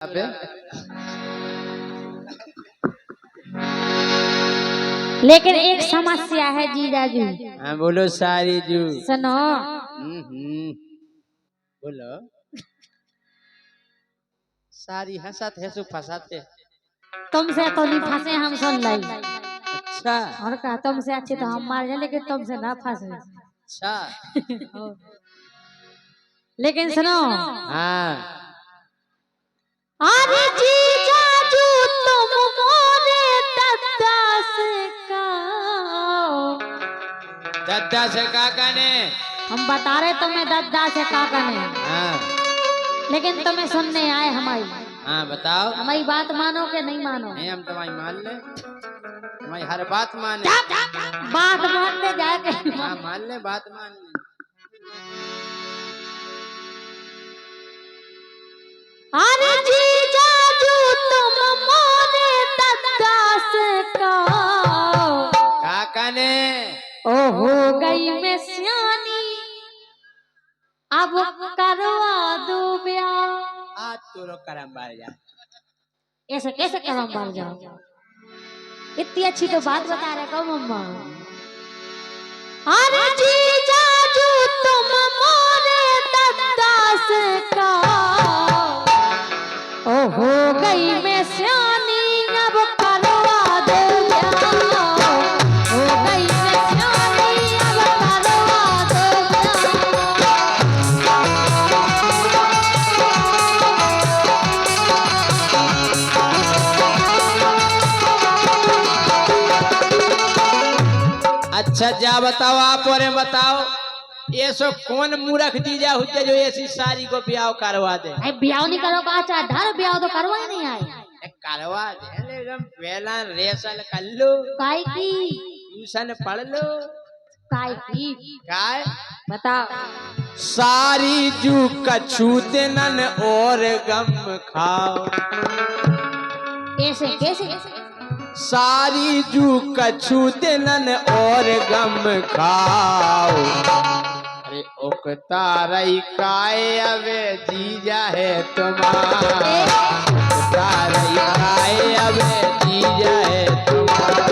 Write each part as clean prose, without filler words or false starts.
पे लेकिन एक समस्या है जीजाजी। हाँ बोलो सारी जू। सुनो बोलो सारी हंसत है सु फंसाते। तुमसे तो नहीं फंसे हम सुन लाई। अच्छा और कहा तुमसे अच्छे तो हम मार जाए लेकिन तुमसे ना फंसे। अच्छा लेकिन सुनो हाँ अरे जीजाजू तुम मोरे दद्दा से कहो। दद्दा से काका ने हम बता रहे तुम्हें दद्दा से काका ने, हाँ लेकिन तुम्हें सुनने आए हमारी। हाँ बताओ हमारी बात मानो कि नहीं मानो? नहीं हम तुम्हारी मान ले, तुम्हारी हर बात माने। बात मानने जाके हाँ मान ले, बात मान ले। अरे जीजाजू तुम मोरे दद्दा से कहो। काका ने ओ हो गई मैं सियानी अब करवा दो ब्याह। आज तो करम बार जा। ऐसे कैसे करम बार जाओ? इतनी अच्छी तो बात बता रहे कहो मम्मा। अरे जीजाजू तुम मोरे दद्दा से कहो। ओ हो गई मैं सियानी अब करवा दो ब्याह। हो गई मैं सियानी अब करवा दो अच्छा जा बताओ, आप और बताओ ये सो कौन मूर्ख जीजा होते जो ऐसी सारी को ब्याह करवा दे? ब्याह। ब्याह नहीं करो बाचा ढार ब्याह तो करवा ही नहीं आए। करवा दे लेकिन पहला रेसल कर लो, काय की ट्यूशन पढ़ लो। काय की काय बताओ। सारी जू कछूते नन और गम खाओ। कैसे कैसे सारी जू कछूते नन और गम खाओ। अरे उकता रही काय अबे जीजा है तुम्हारा। उकता रही काय अबे जीजा है तुम्हारा।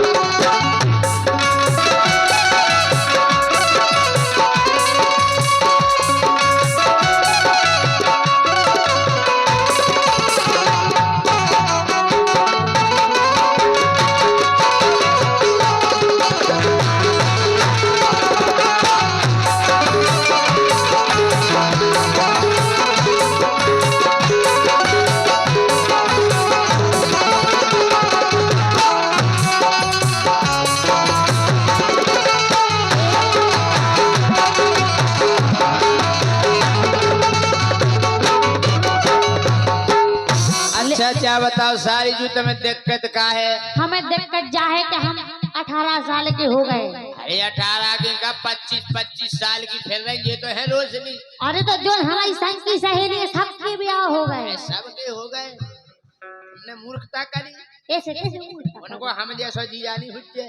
अच्छा बताओ सारी जू तुम्हें दिक्कत का है? हमें दिक्कत जा है कि हम 18 साल के हो गए। अरे 18 की का 25 साल की फिर रही ये तो है रोशनी। अरे तो जो हमारी संग की सहेली है सबके ब्याह हो गए। सबके हो गए, तुमने मूर्खता करी। ऐसे कैसे उनको हम जैसा जीजा नहीं हुए।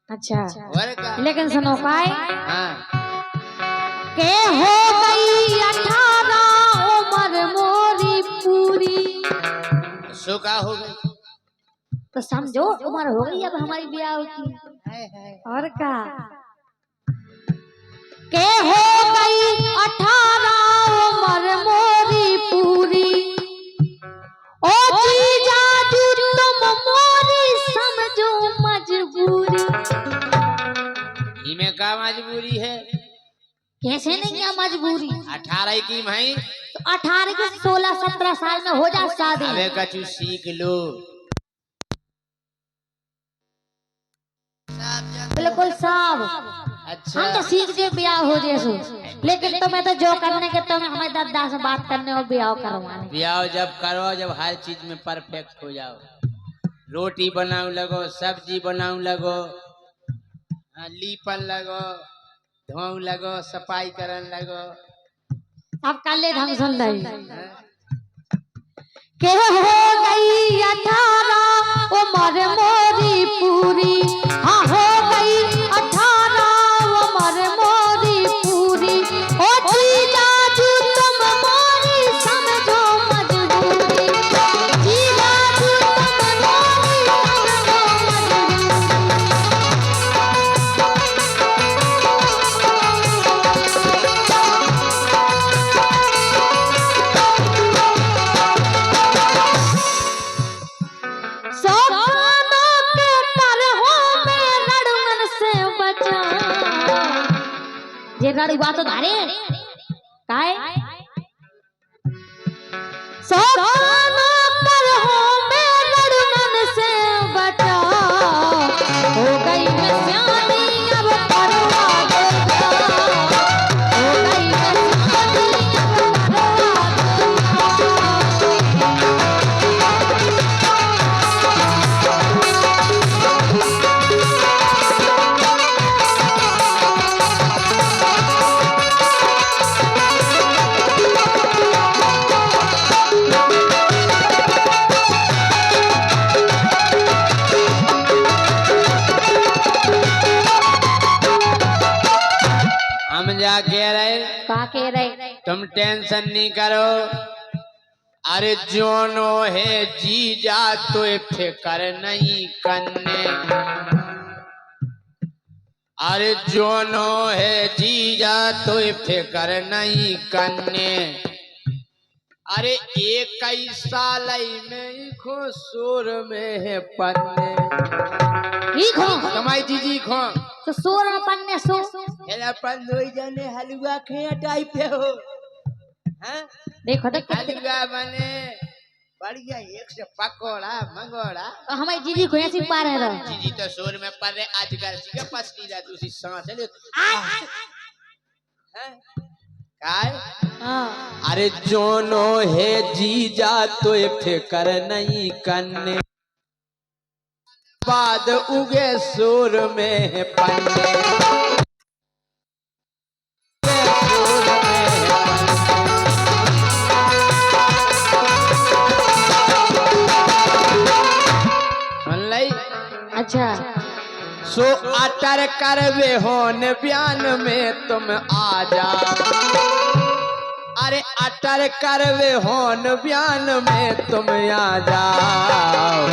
अच्छा लेकिन सुनो काय हाँ के हो गई 18 उम्र मोरी पूरी। सो का हो गई तो समझो उम्र हो गई अब हमारी ब्याह की। और का के हो गई 18 उम्र मोरी पूरी। ओ जीजाजू तुम मोरी समझो मजबूरी। इमे का मजबूरी है? कैसे नहीं क्या मजबूरी? 18 की भाई तो 18 की 16-17 साल में हो जा शादी। अबे कछु सीख लो। बिल्कुल साहब अच्छा हम तो सीख के ब्याह हो जैसो, लेकिन तुम्हें तो जो करने के तुम्हें हमारे दादा से बात करने और ब्याह करवाने। ब्याह जब करो जब हर चीज में परफेक्ट हो जाओ। रोटी बनाऊ लगो, सब्जी बनाऊ लगो, लीपन लगो, धोऊ लगो, सफाई करन लगो। अब कल ले हम सुन रही के हो गई 18 उम्र मोरी पूरी। हाँ हो गई 18 उम्र मोरी पूरी। ओ जीजाजू तुम मोरी समझो मजबूरी। बार बात तो धारे काय सोना पर हो मैं लड़मन से बचा हो गई मैं सियानी अब परवा दे जा हो गई मैं सियानी अब हम जा कह रहे का कह रहे तुम टेंशन नहीं करो। अरे जोनो है जीजा तो फिक्र नहीं करने। अरे जोनो है जीजा तो फिक्र नहीं करने। अरे एक ही साल में खो सुर में है पन्ने। ई खो तुम्हारी जीजी खो तो सोर में पन्ने सो एला पन लोई जाने हलवा खे टाइप पे हो। हैं देखो तो हलवा बने बढ़िया एक से पकोड़ा मंगोड़ा। हमारी जीजी को ऐसी पार है जीजी तो सुर में पर आजकल सी के पसली जा दूसरी सांस ले हैं काय। हां अरे जोनो है जीजा तो फिक्र नहीं करने। बाद उगे सुर में पन्ने। सुन लई अच्छा सो अटर करवे होन बयान में तुम आ जाओ। अरे अटर करवे होन बयान में तुम आ जाओ।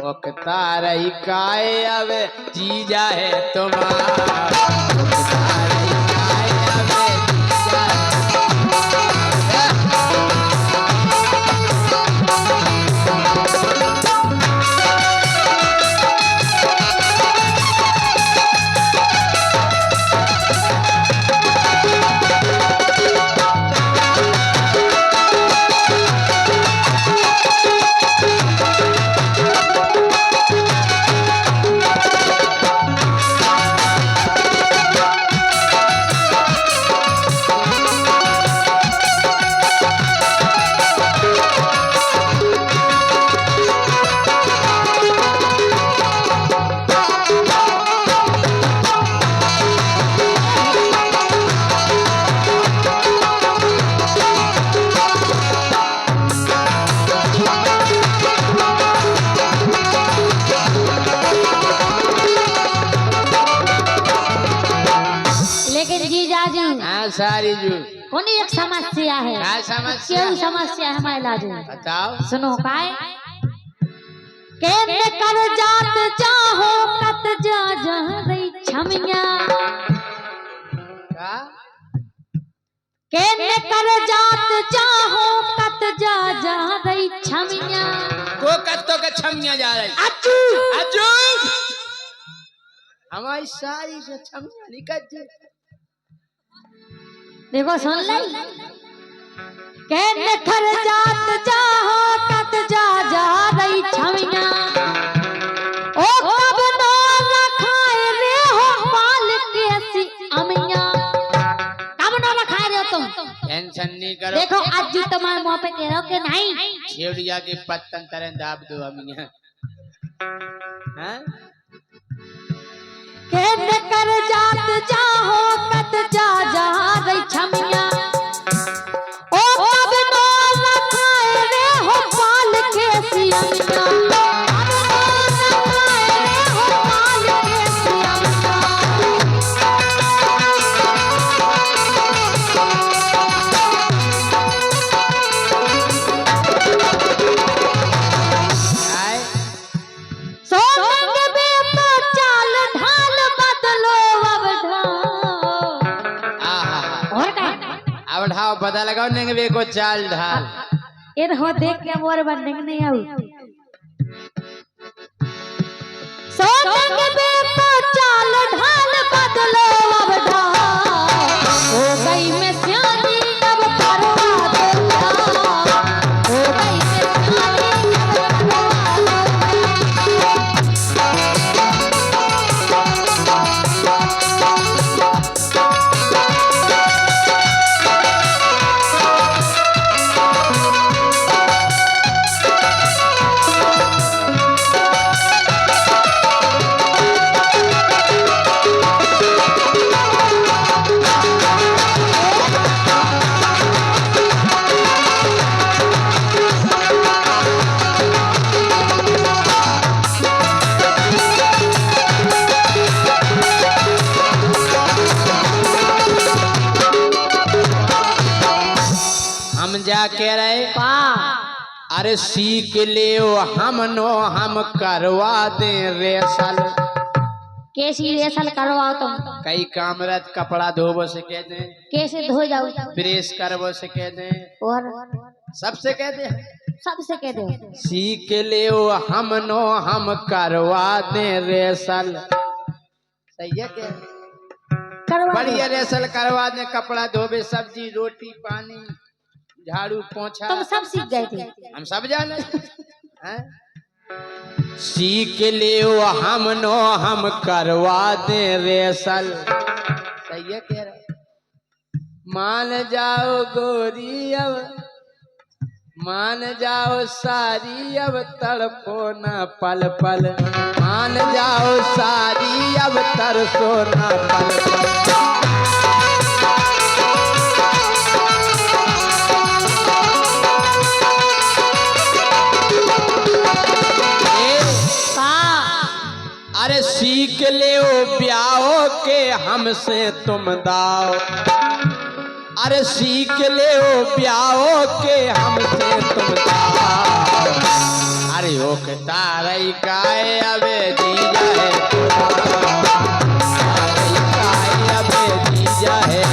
वक्ता रही काय अब जीजा है तुम्हारा। सारी जो कोनी एक समस्या है। क्या समस्या? क्यों समस्या है हमारे इलाज में बताओ। सुनो काय केने कर जात चाहो कत जा जा रही छमिया। का केने कर जात चाहो कत जा जा रही छमिया। को कत्तो के छमिया जा रही अज्जू अज्जू हमारी सारी से छमिया निकल जी। देखो सुन ले केने कर जात चाहो कत जा जा रही छमिया। ओ कब नो रखाए रे हो पाल के सी अमिया। कब नो रखाए रे हो तुम टेंशन नहीं करो। देखो आज जी तुम्हारे मुंह पे कह रहे हो कि नहीं छेड़िया के पत्तन तरह दाब दो अमिया। हैं केने कर जात चाहो कत जा जा रही छमिया। ओ कब नो रखाए रे हो पाल के सी अमिया। ढाव पता लगाओ नेंगे को चाल ढाल। इन हो देख के मोर बनने नहीं आऊ। सोने के बे तो चाल ढाल बदलो अब ढाल। कह रहे का अरे सीख ले हम नो हम करवा दे रेसल कैसी रेसल करवाओ तुम कई कामरत कपड़ा धोबो से कह दे कैसे धो जाओ प्रेस करबो से कह दे और सबसे कह दे सबसे कह दो सीख ले हम नो हम करवा दे रेसल सही है क्या करवा बढ़िया रेसल करवा दे कपड़ा धोबे सब्जी रोटी पानी झाड़ू पोछा तुम सब सीख गए थे हम सब जाने हैं? सीख ले हम नो हम करवा दे रेसल सही है कह रहे मान जाओ गोरी अब मान जाओ सारी अब तड़पो न पल पल मान जाओ सारी अब तरसो न पल पल अरे सीख ले ब्याहो के हमसे तुम दाओ अरे सीख ले ब्याहो के हमसे तुम दाओ अरे ओ के तारई गाय अबे जीजा है तारई गाय अबे जीजा है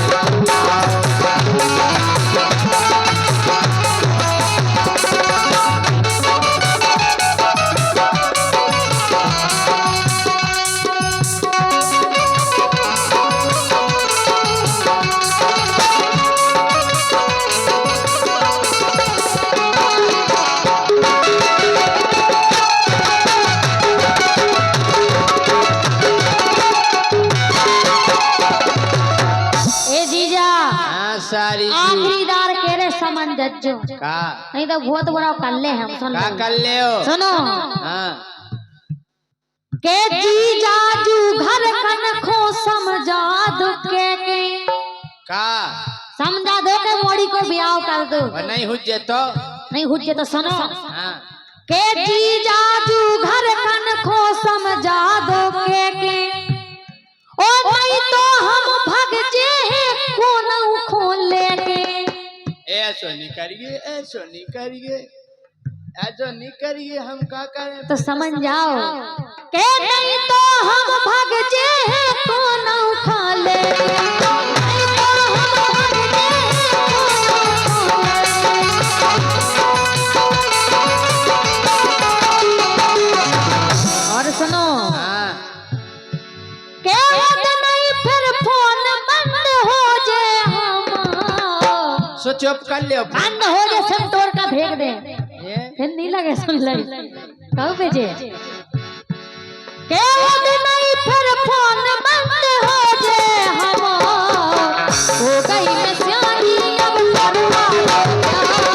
सारी आखिरीदार के रे समंजस जो का नहीं तो बहुत बड़ा कर ले हम सुन का कर ले हो सुनो हाँ के जीजा जू घर कन खो समझा दो के का समझा दो के मोड़ी को ब्याह कर दो और नहीं हुज्जे तो नहीं हुज्जे तो सुनो हाँ के जीजा जू घर कन खो समझा दो के ओ नहीं तो हम भग जे कोनऊ खोल लेके ऐसो नहीं करिए ऐसो नहीं करिए ऐसो नहीं करिए हम क्या करें तो समझ जाओ के नहीं तो हम भग जे कोनऊ खा लेके नहीं तो हम भग जे और सुनो हाँ के नहीं फिर फोन बंद हो जाए हम सो चुप कर लियो बंद हो जाए सब तोड़ का फेंक दे ये फिर नहीं लगे सुन लगे कहो भेजे के नहीं फिर फोन बंद हो जाए हम हो गई मैं सियानी अब करवा हो गई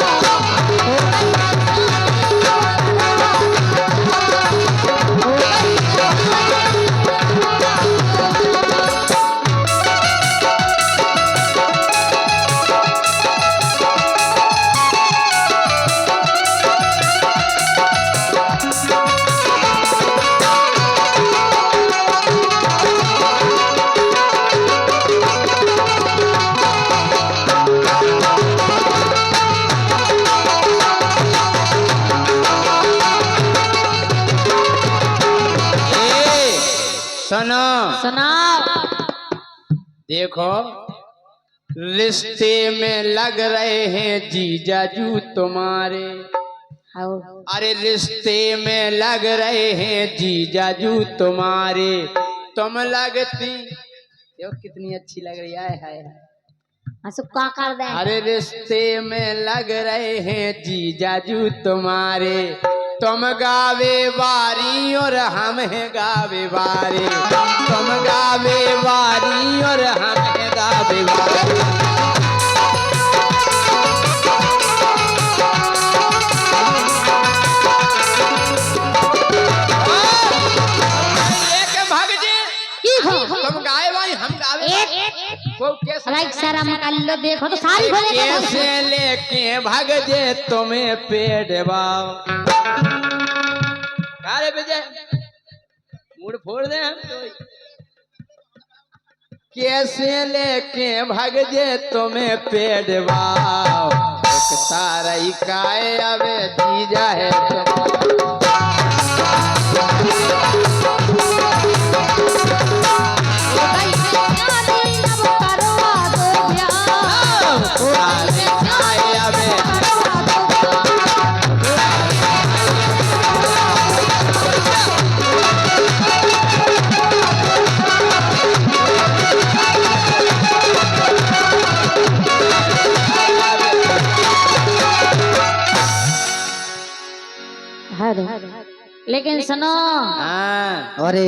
सुनो सुनाओ देखो रिश्ते में लग रहे हैं जीजाजू तुम्हारे अरे रिश्ते में लग रहे हैं जीजाजू तुम्हारे तुम लगती देखो कितनी अच्छी लग रही है हाय का कर दे अरे रिश्ते में लग रहे हैं जीजाजू तुम्हारे तुम गावे बारी और हम है गावे बारी तुम गावे बारी और हम है गावे बारी तुम गाए भाई हम गावे वो कैसे लाइक सारा मकान लो देखो तो सारी बोले कैसे लेके भाग जे तुम्हें पेड़ बाव अरे विजय मूड फोड़ दे हम तो कैसे लेके भाग जे तुम्हें पेड़ बाव सारा काय अबे जीजा है तो लेकिन सुनो हाँ अरे